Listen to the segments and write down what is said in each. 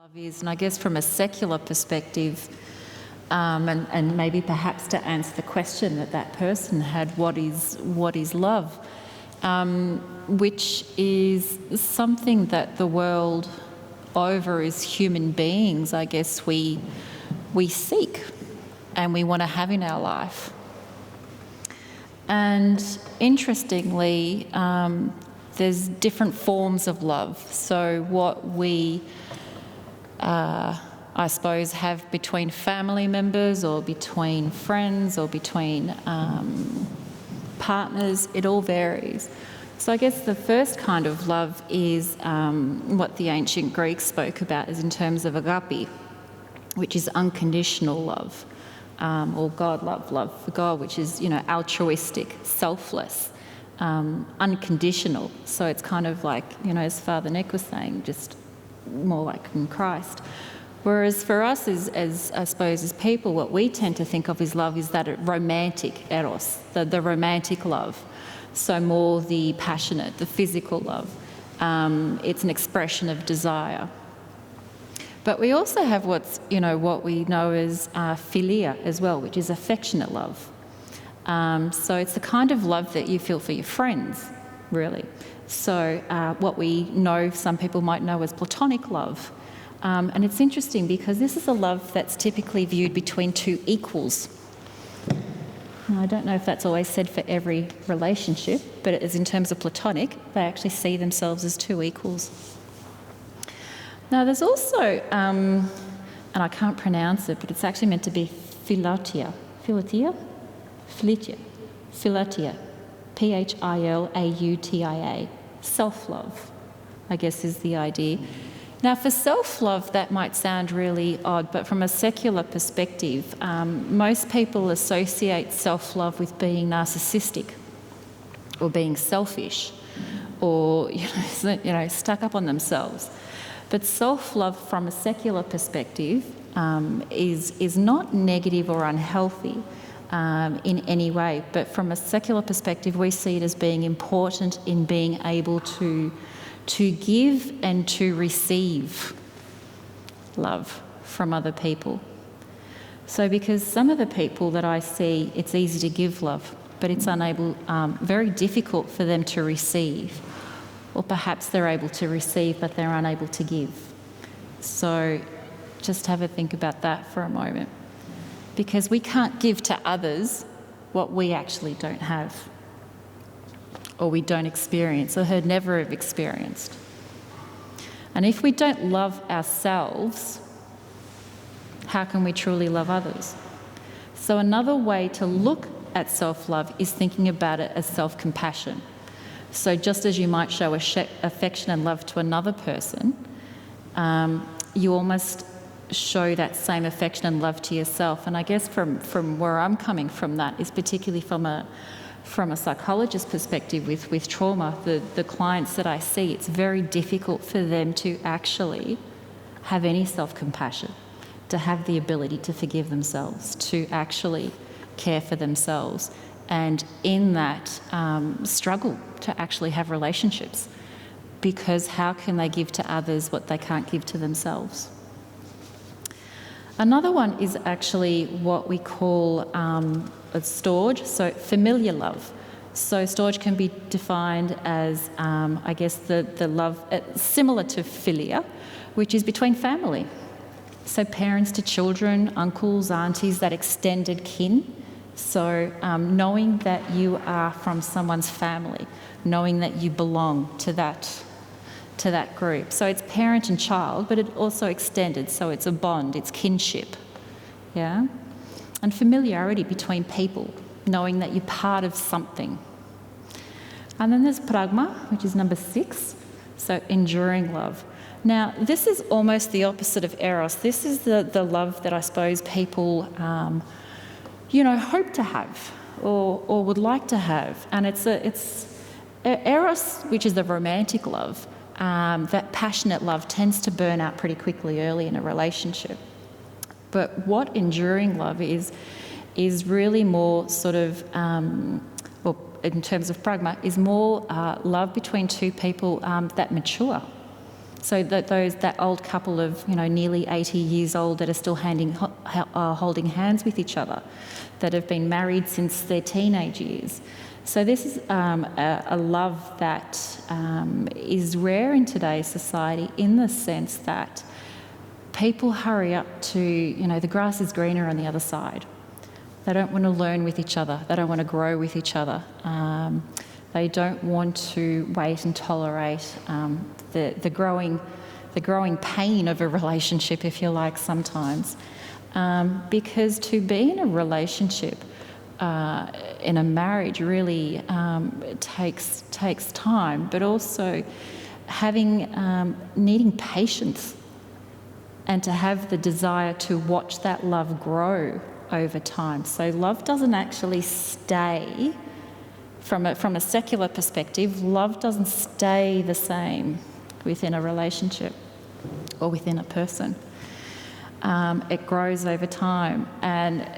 love is, and I guess from a secular perspective, and maybe perhaps to answer the question that that person had, what is love, which is something that the world over as human beings, I guess we seek and we want to have in our life. And interestingly, there's different forms of love. So what we, I suppose, have between family members or between friends or between partners, it all varies. So I guess the first kind of love is what the ancient Greeks spoke about is in terms of agape, which is unconditional love, or God love for God, which is, altruistic, selfless, unconditional. So it's kind of like, as Father Nick was saying, just more like in Christ. Whereas for us as I suppose as people, what we tend to think of as love is that romantic eros, the romantic love. So more the passionate, the physical love. It's an expression of desire. But we also have what we know as philia as well, which is affectionate love. So it's the kind of love that you feel for your friends, really. So what we know, some people might know as platonic love. And it's interesting because this is a love that's typically viewed between two equals. Now, I don't know if that's always said for every relationship, but it is in terms of platonic, they actually see themselves as two equals. Now, there's also, and I can't pronounce it, but it's actually meant to be philatia, P-H-I-L-A-U-T-I-A, self-love, I guess is the idea. Now, for self-love, that might sound really odd, but from a secular perspective, most people associate self-love with being narcissistic or being selfish or, stuck up on themselves. But self-love from a secular perspective is not negative or unhealthy in any way, but from a secular perspective, we see it as being important in being able to give and to receive love from other people. So because some of the people that I see, it's easy to give love, but it's very difficult for them to receive. Or perhaps they're able to receive, but they're unable to give. So just have a think about that for a moment. Because we can't give to others what we actually don't have, or we don't experience, or had never have experienced. And if we don't love ourselves, how can we truly love others? So another way to look at self-love is thinking about it as self-compassion. So just as you might show affection and love to another person, you almost show that same affection and love to yourself. And I guess from where I'm coming from that is particularly from a psychologist perspective with trauma, the clients that I see, it's very difficult for them to actually have any self-compassion, to have the ability to forgive themselves, to actually care for themselves, and in that struggle to actually have relationships, because how can they give to others what they can't give to themselves? Another one is actually what we call a storge, so familiar love. So storge can be defined as, I guess, the love similar to philia, which is between family. So parents to children, uncles, aunties, that extended kin. So knowing that you are from someone's family, knowing that you belong to that group. So it's parent and child, but it also extended, so it's a bond, it's kinship, yeah? And familiarity between people, knowing that you're part of something. And then there's pragma, which is number 6, so enduring love. Now, this is almost the opposite of eros. This is the love that I suppose people, hope to have or would like to have. And it's eros, which is the romantic love. That passionate love tends to burn out pretty quickly early in a relationship. But what enduring love is really more sort of, in terms of pragma, is more love between two people that mature. So that old couple of, nearly 80 years old that are still holding hands with each other, that have been married since their teenage years. So this is a love that is rare in today's society, in the sense that people hurry up to, the grass is greener on the other side. They don't want to learn with each other. They don't want to grow with each other. They don't want to wait and tolerate the growing pain of a relationship, if you like, sometimes. Because to be in a relationship, in a marriage, really takes time, but also needing patience, and to have the desire to watch that love grow over time. So love doesn't actually stay, from a secular perspective, love doesn't stay the same within a relationship or within a person. It grows over time, and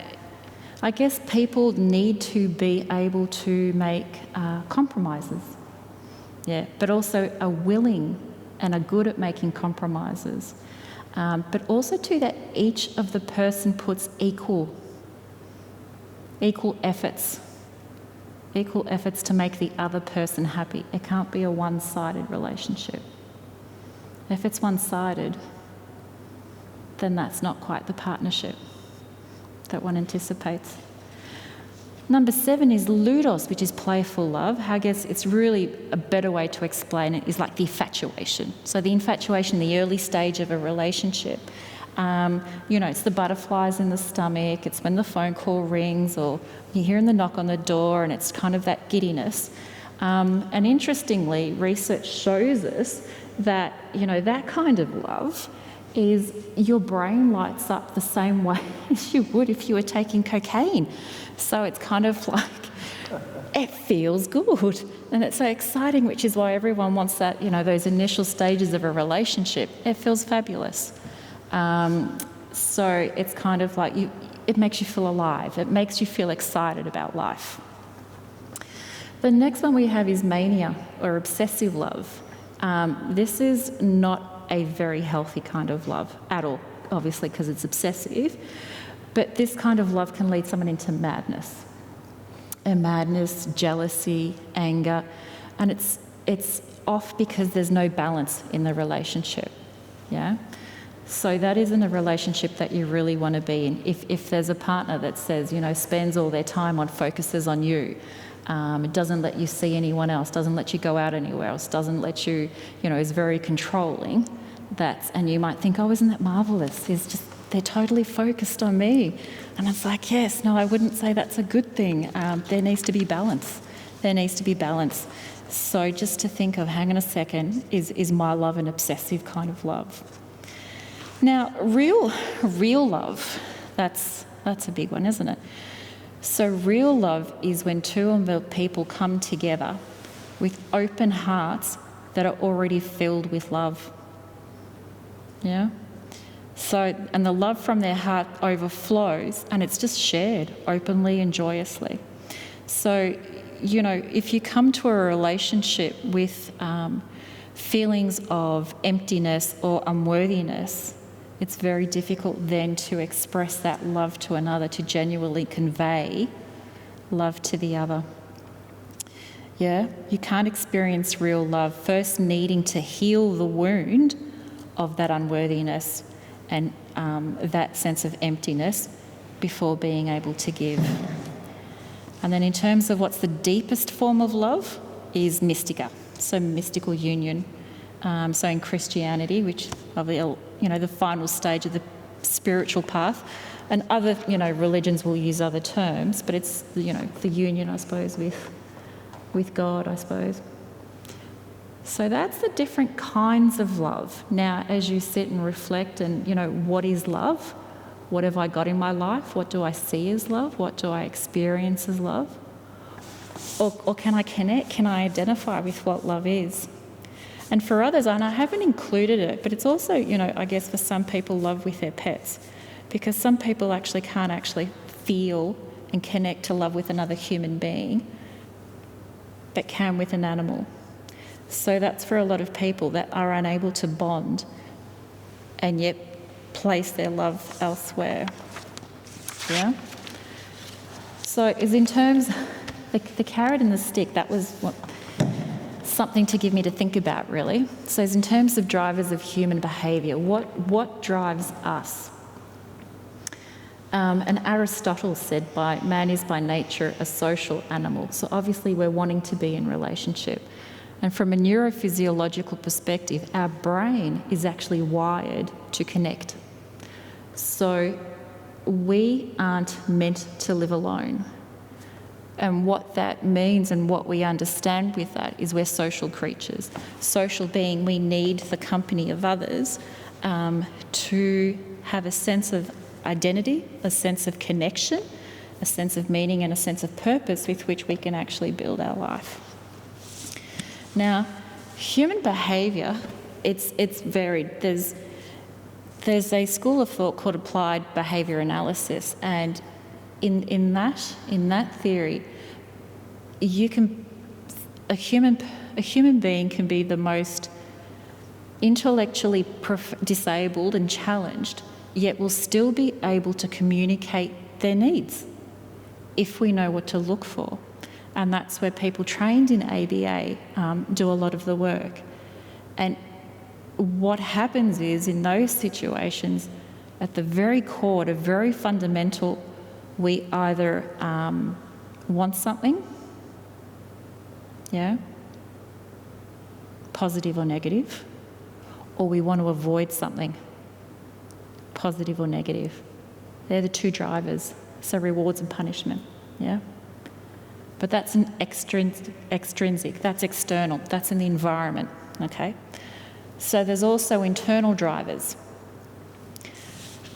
I guess people need to be able to make compromises, but also are willing and are good at making compromises. But also too, that each of the person puts equal efforts to make the other person happy. It can't be a one-sided relationship. If it's one-sided, then that's not quite the partnership that one anticipates. Number 7 is ludos, which is playful love. I guess it's really a better way to explain it is like the infatuation. So the infatuation, the early stage of a relationship. It's the butterflies in the stomach, it's when the phone call rings or you're hearing the knock on the door, and it's kind of that giddiness. And interestingly, research shows us that, that kind of love is your brain lights up the same way as you would if you were taking cocaine. So it's kind of like, it feels good and it's so exciting, which is why everyone wants that, those initial stages of a relationship. It feels fabulous. So it's kind of like it makes you feel alive. It makes you feel excited about life. The next one we have is mania, or obsessive love. This is not a very healthy kind of love at all, obviously, because it's obsessive. But this kind of love can lead someone into madness. And madness, jealousy, anger, and it's off because there's no balance in the relationship. Yeah? So that isn't a relationship that you really want to be in. If there's a partner that says, spends all their time on, focuses on you, it doesn't let you see anyone else, doesn't let you go out anywhere else, doesn't let you, is very controlling, and you might think, oh, isn't that marvellous? They're totally focused on me. And it's like, yes, no, I wouldn't say that's a good thing. There needs to be balance. There needs to be balance. So just to think of, hang on a second, is my love an obsessive kind of love? Now, real love, that's a big one, isn't it? So real love is when two of the people come together with open hearts that are already filled with love. Yeah? So, and the love from their heart overflows, and it's just shared openly and joyously. So, if you come to a relationship with feelings of emptiness or unworthiness, it's very difficult then to express that love to another, to genuinely convey love to the other. Yeah, you can't experience real love first needing to heal the wound of that unworthiness and that sense of emptiness before being able to give. And then in terms of what's the deepest form of love is mystica, so mystical union. So in Christianity, which are the final stage of the spiritual path, and other religions will use other terms, but it's the union, I suppose, with God, I suppose. So that's the different kinds of love. Now, as you sit and reflect, and what is love? What have I got in my life? What do I see as love? What do I experience as love? Or can I connect? Can I identify with what love is? And for others, and I haven't included it, but it's also, I guess for some people, love with their pets. Because some people actually can't actually feel and connect to love with another human being, but can with an animal. So that's for a lot of people that are unable to bond and yet place their love elsewhere. Yeah? So is in terms, the carrot and the stick, that was something to give me to think about, really. So as in terms of drivers of human behaviour, what drives us? And Aristotle said, man is by nature a social animal. So obviously we're wanting to be in relationship. And from a neurophysiological perspective, our brain is actually wired to connect. So we aren't meant to live alone. And what that means and what we understand with that is we're social creatures. Social being, we need the company of others to have a sense of identity, a sense of connection, a sense of meaning and a sense of purpose with which we can actually build our life. Now, human behaviour, it's varied. There's a school of thought called applied behaviour analysis, and in that theory, a human being can be the most intellectually disabled and challenged, yet will still be able to communicate their needs if we know what to look for. And that's where people trained in ABA do a lot of the work. And what happens is, in those situations, at the very core, at a very fundamental, we either want something, yeah, positive or negative, or we want to avoid something, positive or negative. They're the two drivers, so rewards and punishment, yeah? But that's an extrinsic, that's external, that's in the environment, okay? So there's also internal drivers.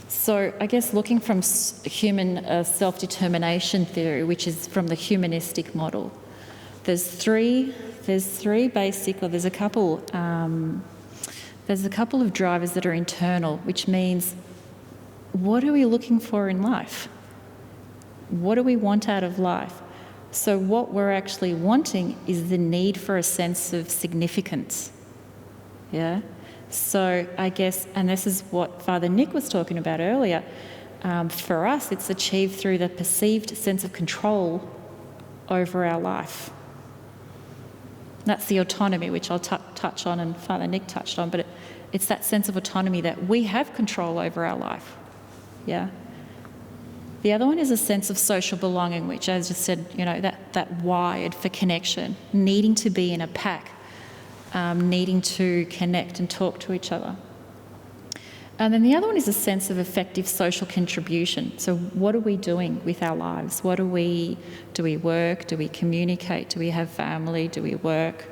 So I guess looking from human self-determination theory, which is from the humanistic model, there's a couple of drivers that are internal, which means, what are we looking for in life? What do we want out of life? So what we're actually wanting is the need for a sense of significance, yeah? So I guess, and this is what Father Nick was talking about earlier, for us it's achieved through the perceived sense of control over our life. That's the autonomy, which I'll touch on and Father Nick touched on, but it's that sense of autonomy that we have control over our life, yeah? The other one is a sense of social belonging, which, as I said, you know, that wired for connection, needing to be in a pack, needing to connect and talk to each other. And then the other one is a sense of effective social contribution. So what are we doing with our lives? Do we work? Do we communicate? Do we have family? Do we work?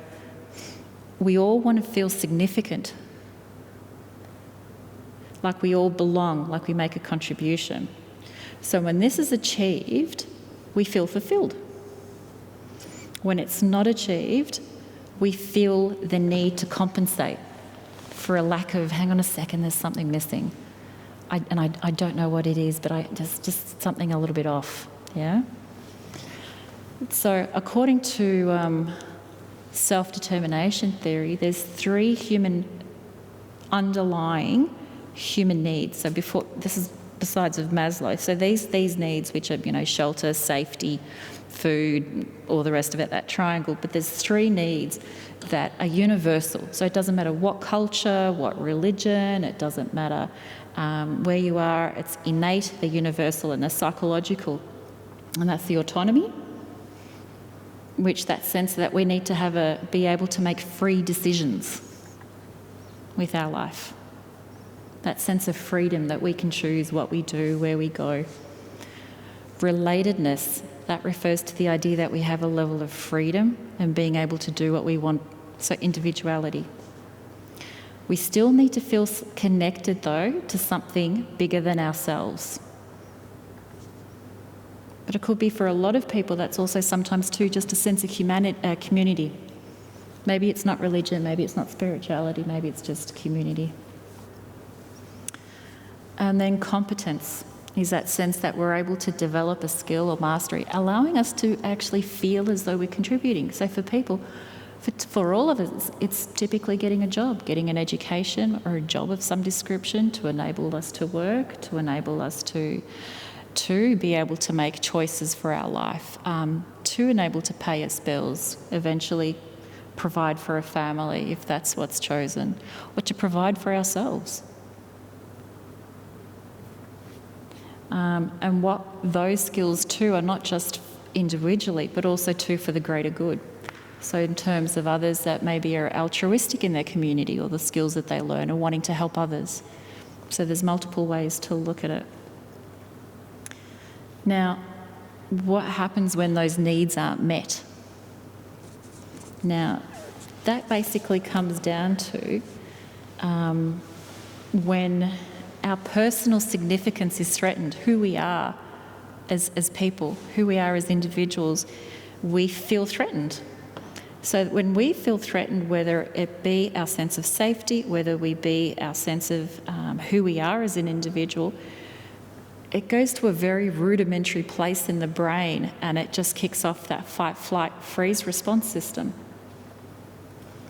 We all want to feel significant, like we all belong, like we make a contribution. So when this is achieved, we feel fulfilled. When it's not achieved, we feel the need to compensate for a lack of, hang on a second, there's something missing. I don't know what it is, but just something a little bit off, yeah? So according to self-determination theory, there's three underlying human needs. So this is besides of Maslow. So these needs, which are, you know, shelter, safety, food, all the rest of it, that triangle, but there's three needs that are universal. So it doesn't matter what culture, what religion, it doesn't matter where you are, it's innate, they're universal, and they're psychological. And that's the autonomy, which that sense that we need to be able to make free decisions with our life. That sense of freedom that we can choose what we do, where we go. Relatedness, that refers to the idea that we have a level of freedom and being able to do what we want, so individuality. We still need to feel connected, though, to something bigger than ourselves. But it could be for a lot of people, that's also sometimes too just a sense of community. Maybe it's not religion, maybe it's not spirituality, maybe it's just community. And then competence is that sense that we're able to develop a skill or mastery, allowing us to actually feel as though we're contributing. So for people, For all of us, it's typically getting a job, getting an education or a job of some description to enable us to work, to enable us to be able to make choices for our life, to enable to pay us bills, eventually provide for a family if that's what's chosen, or to provide for ourselves. And what those skills too are not just individually, but also too for the greater good. So in terms of others that maybe are altruistic in their community, or the skills that they learn are wanting to help others. So there's multiple ways to look at it. Now, what happens when those needs aren't met? Now, that basically comes down to when our personal significance is threatened, who we are as people, who we are as individuals, we feel threatened. So when we feel threatened, whether it be our sense of safety, whether we be our sense of who we are as an individual, it goes to a very rudimentary place in the brain, and it just kicks off that fight, flight, freeze response system.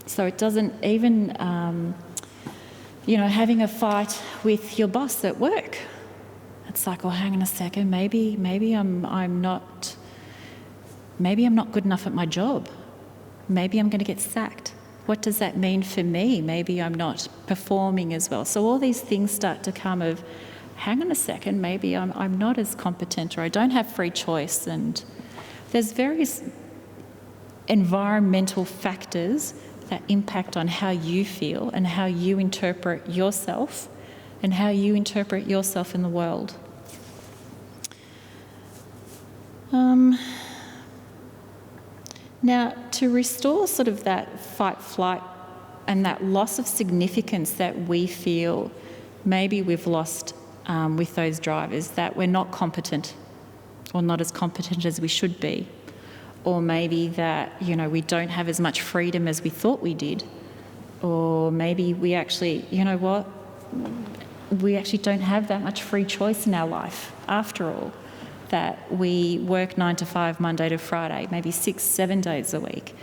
So it doesn't even, having a fight with your boss at work. It's like, oh, hang on a second, maybe I'm not good enough at my job. Maybe I'm going to get sacked. What does that mean for me? Maybe I'm not performing as well. So all these things start to come of, hang on a second, maybe I'm not as competent, or I don't have free choice. And there's various environmental factors that impact on how you feel and how you interpret yourself and how you interpret yourself in the world. Now, to restore sort of that fight, flight, and that loss of significance that we feel maybe we've lost with those drivers, that we're not competent or not as competent as we should be, or maybe that, we don't have as much freedom as we thought we did, or maybe we actually, we actually don't have that much free choice in our life after all. That we work 9 to 5, Monday to Friday, maybe 6-7 days a week.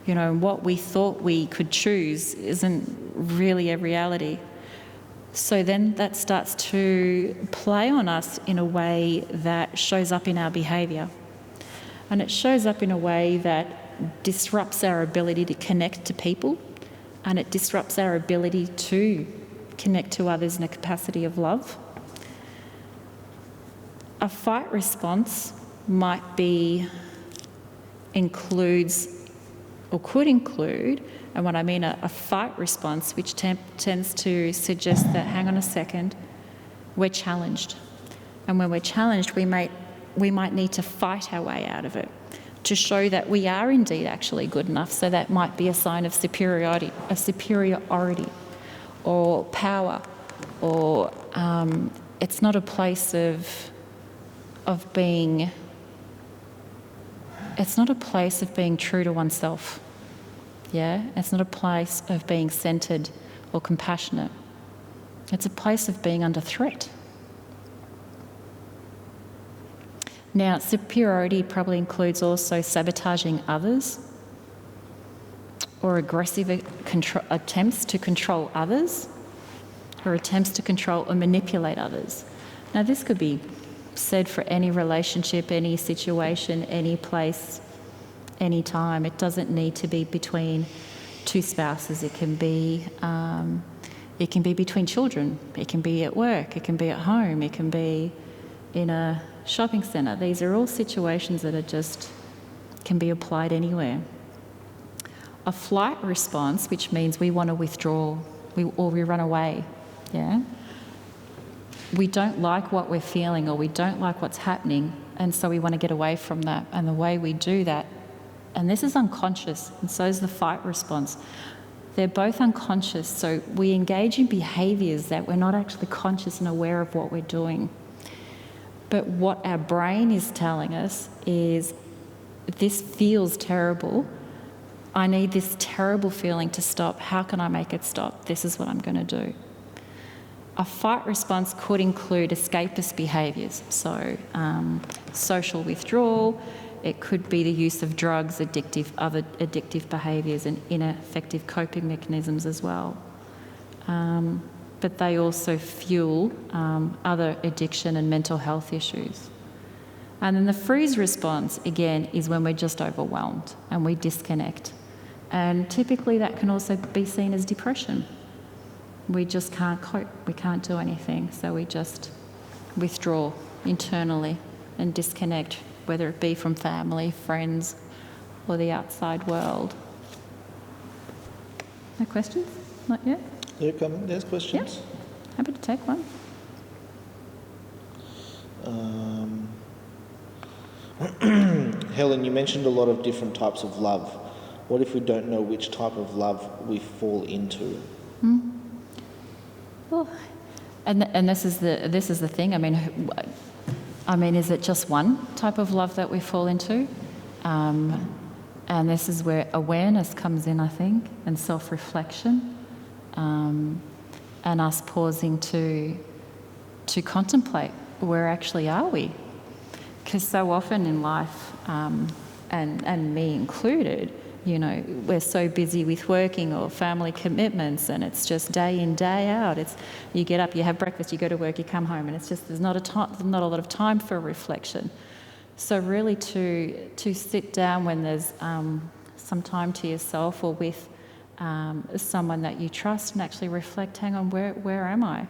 What we thought we could choose isn't really a reality. So then that starts to play on us in a way that shows up in our behaviour. And it shows up in a way that disrupts our ability to connect to people, and it disrupts our ability to connect to others in a capacity of love. A fight response might includes, or could include, and what I mean a fight response which tends to suggest that, hang on a second, we're challenged. And when we're challenged, we might need to fight our way out of it to show that we are indeed actually good enough. So that might be a sign of superiority or power, or it's not a place of being true to oneself. Yeah, it's not a place of being centred or compassionate. It's a place of being under threat. Now, superiority probably includes also sabotaging others, or aggressive attempts to control others, or attempts to control or manipulate others. Now, this could be said for any relationship, any situation, any place, any time. It doesn't need to be between two spouses. It can be between children. It can be at work. It can be at home. It can be in a shopping centre. These are all situations that can be applied anywhere. A flight response, which means we want to withdraw, or we run away. Yeah. We don't like what we're feeling, or we don't like what's happening, and so we want to get away from that. And the way we do that, and this is unconscious, and so is the fight response. They're both unconscious, so we engage in behaviours that we're not actually conscious and aware of what we're doing. But what our brain is telling us is, this feels terrible. I need this terrible feeling to stop. How can I make it stop? This is what I'm going to do. A fight response could include escapist behaviours, so social withdrawal. it could be the use of drugs, other addictive behaviours and ineffective coping mechanisms as well. But they also fuel other addiction and mental health issues. And then the freeze response, again, is when we're just overwhelmed and we disconnect. And typically that can also be seen as depression. We just can't cope, we can't do anything, so we just withdraw internally and disconnect, whether it be from family, friends, or the outside world. No questions? Not yet? There's questions. Yep. Happy to take one. Helen, you mentioned a lot of different types of love. What if we don't know which type of love we fall into? Well, and this is the thing. I mean, is it just one type of love that we fall into? And this is where awareness comes in, I think, and self-reflection, and us pausing to contemplate where actually are we? Because so often in life, and me included, you know, we're so busy with working or family commitments, and it's just day in, day out. It's you get up, you have breakfast, you go to work, you come home, and it's just there's not a lot of time for reflection. So really to sit down when there's some time to yourself or with someone that you trust and actually reflect, hang on, where am I?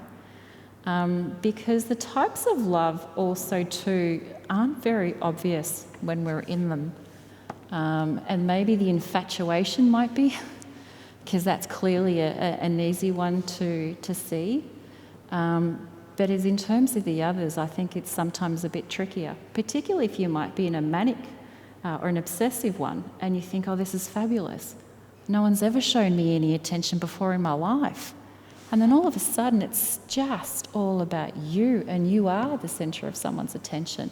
Because the types of love also too aren't very obvious when we're in them. And maybe the infatuation might be, because that's clearly an easy one to see. But as in terms of the others, I think it's sometimes a bit trickier, particularly if you might be in a manic or an obsessive one and you think, oh, this is fabulous. No one's ever shown me any attention before in my life. And then all of a sudden it's just all about you and you are the centre of someone's attention.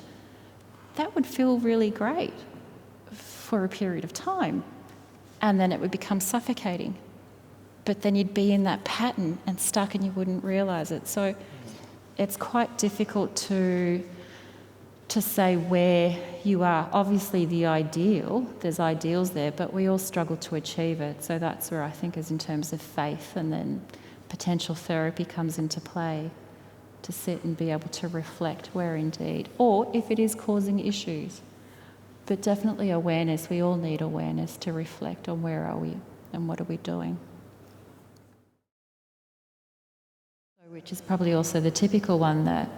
That would feel really great for a period of time, and then it would become suffocating. But then you'd be in that pattern and stuck and you wouldn't realise it. So it's quite difficult to say where you are. Obviously the ideal, there's ideals there, but we all struggle to achieve it. So that's where I think is in terms of faith, and then potential therapy comes into play to sit and be able to reflect where indeed, or if it is causing issues. But definitely awareness, we all need awareness to reflect on where are we and what are we doing. Which is probably also the typical one that,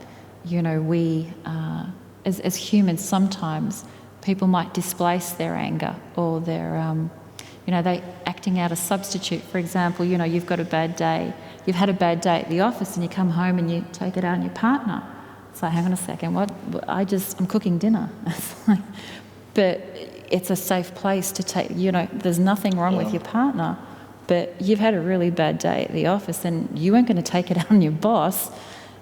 you know, we, as humans, sometimes people might displace their anger or their, you know, they acting out a substitute. For example, you know, you've got a bad day, you've had a bad day at the office and you come home and you take it out on your partner. It's like, hang on a second, I'm cooking dinner. It's like, but it's a safe place to take, you know, there's nothing wrong with your partner, but you've had a really bad day at the office and you weren't going to take it out on your boss.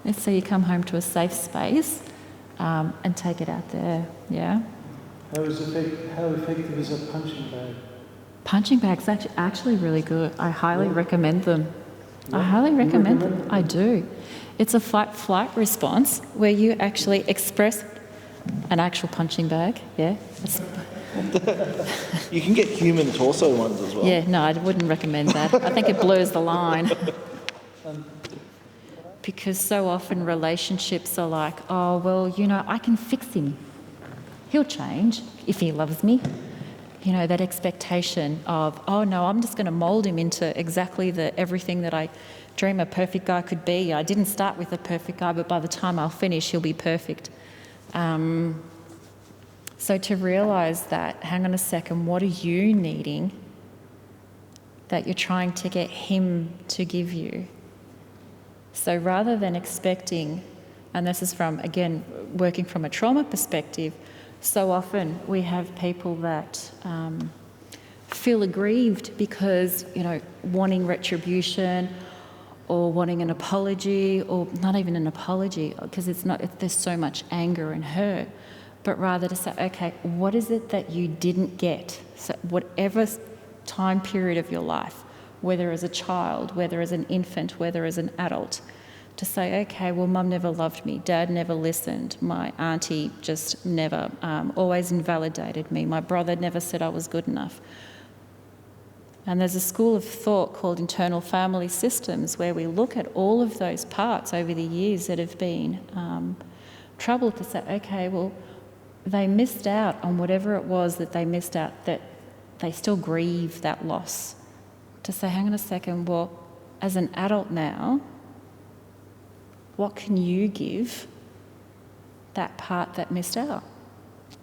Let's say you come home to a safe space and take it out there, yeah? How effective is a punching bag? Punching bags are actually really good. I highly recommend them. I highly recommend them. I do. It's a fight-flight response where you actually express an actual punching bag, yeah. You can get human torso ones as well. Yeah, no, I wouldn't recommend that. I think it blurs the line. Because so often relationships are like, oh, well, you know, I can fix him. He'll change if he loves me. You know, that expectation of, oh, no, I'm just going to mould him into exactly everything that I dream a perfect guy could be. I didn't start with a perfect guy, but by the time I'll finish, he'll be perfect. So to realise that, hang on a second, what are you needing that you're trying to get him to give you? So rather than expecting, and this is from, again, working from a trauma perspective, so often we have people that feel aggrieved because, you know, wanting retribution or wanting an apology, or not even an apology, because there's so much anger and hurt, but rather to say, okay, what is it that you didn't get? So whatever time period of your life, whether as a child, whether as an infant, whether as an adult, To say, okay, well, mum never loved me, dad never listened, my auntie just never, always invalidated me, my brother never said I was good enough. And there's a school of thought called internal family systems where we look at all of those parts over the years that have been troubled to say, okay, well, they missed out on whatever it was that they missed out, that they still grieve that loss. To say, hang on a second, well, as an adult now, what can you give that part that missed out?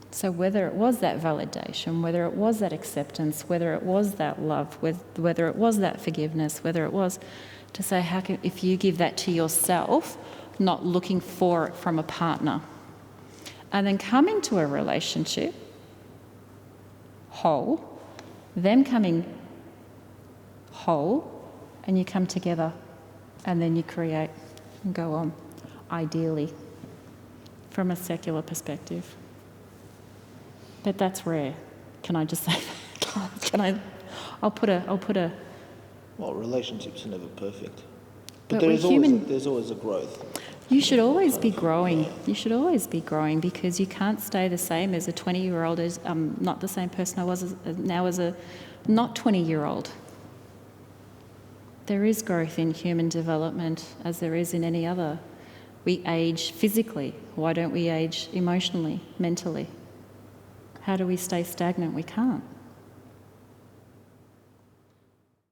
So whether it was that validation, whether it was that acceptance, whether it was that love, whether it was that forgiveness, whether it was to say, how can, if you give that to yourself, not looking for it from a partner, and then come into a relationship whole, them coming whole, and you come together, and then you create and go on, ideally, from a secular perspective. But that's rare. Can I just say that? Can I? I'll put a. Well, relationships are never perfect, But but we're human. there's always a growth. You should always be growing. You should always be growing, because you can't stay the same as a 20-year-old. As not the same person I was now as a not 20-year-old. There is growth in human development, as there is in any other. We age physically. Why don't we age emotionally, mentally? How do we stay stagnant? We can't.